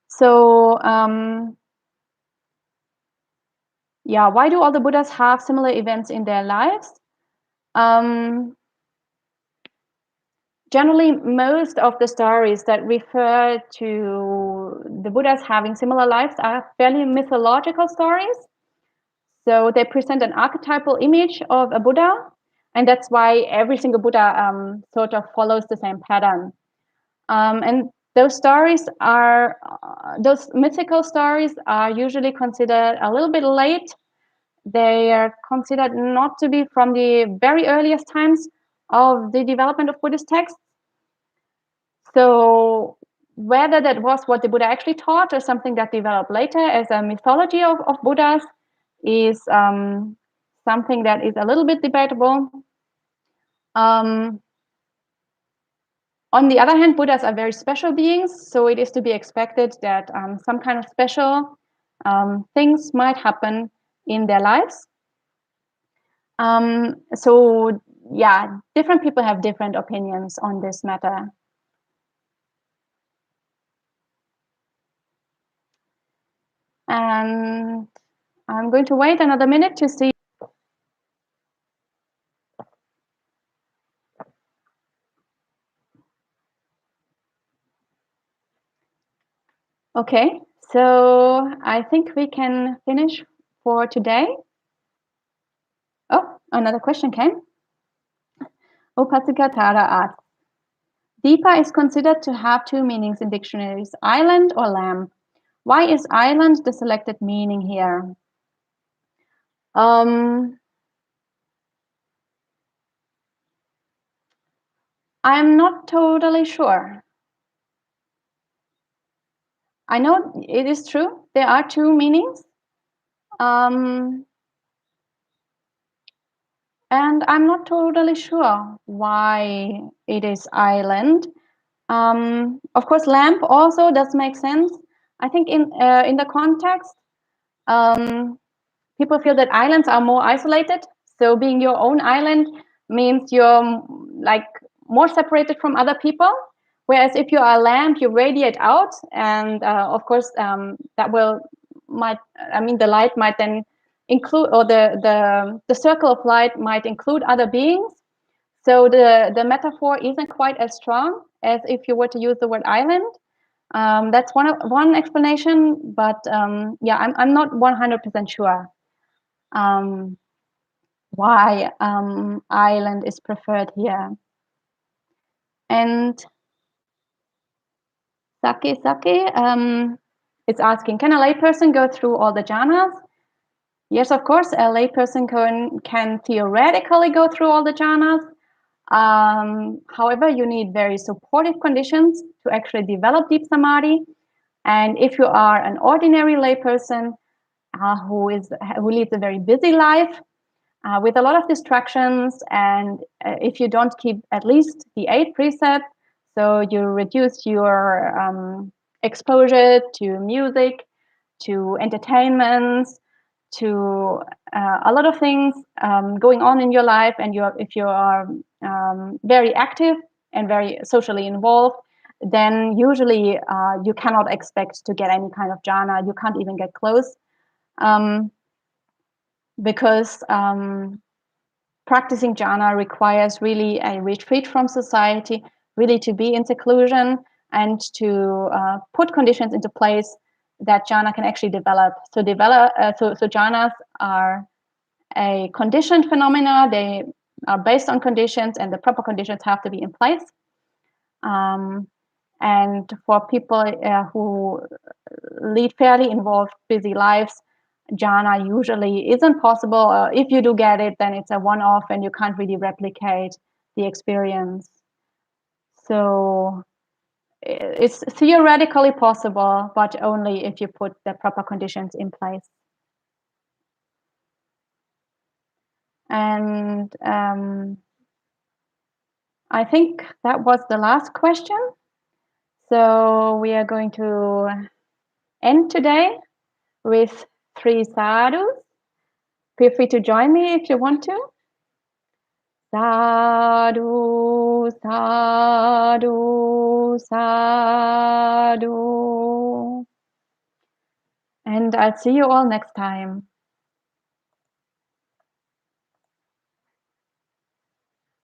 So yeah, why do all the Buddhas have similar events in their lives? Generally, most of the stories that refer to the Buddhas having similar lives are fairly mythological stories. So they present an archetypal image of a Buddha, And that's why every single Buddha sort of follows the same pattern. And those stories are, those mythical stories are usually considered a little bit late. They are considered not to be from the very earliest times of the development of Buddhist texts. So whether that was what the Buddha actually taught or something that developed later as a mythology of Buddhas is something that is a little bit debatable. On the other hand, Buddhas are very special beings, so it is to be expected that some kind of special things might happen in their lives. So yeah, different people have different opinions on this matter. And I'm going to wait another minute to see. Okay, so I think we can finish for today. Oh, another question came. Upasika Tara asks, Deepa is considered to have two meanings in dictionaries, island or lamp. Why is island the selected meaning here? I'm not totally sure. I know it is true. There are two meanings. And I'm not totally sure why it is island. Of course, lamp also does make sense. I think in the context, people feel that islands are more isolated. So being your own island means you're like more separated from other people. Whereas if you are a lamp, you radiate out, and of course that the light might then include, or the circle of light might include other beings. So the metaphor isn't quite as strong as if you were to use the word island. That's one explanation, but yeah, I'm not 100% sure why island is preferred here. And Saki is asking, can a layperson go through all the jhanas? Yes, of course, a layperson can theoretically go through all the jhanas. However, you need very supportive conditions to actually develop deep samadhi. And if you are an ordinary layperson who leads a very busy life with a lot of distractions, and if you don't keep at least the 8 precepts, so you reduce your exposure to music, to entertainments, to a lot of things going on in your life, and if you are very active and very socially involved, then usually you cannot expect to get any kind of jhana. You can't even get close because practicing jhana requires really a retreat from society, really to be in seclusion and to put conditions into place that jhana can actually develop. So jhanas are a conditioned phenomena. They are based on conditions, and the proper conditions have to be in place. And for people who lead fairly involved, busy lives, jhana usually isn't possible. If you do get it, then it's a one-off and you can't really replicate the experience. So it's theoretically possible, but only if you put the proper conditions in place. And I think that was the last question. So we are going to end today with 3 sadhus. Feel free to join me if you want to. Sadhu, sadhu, sadhu. And I'll see you all next time.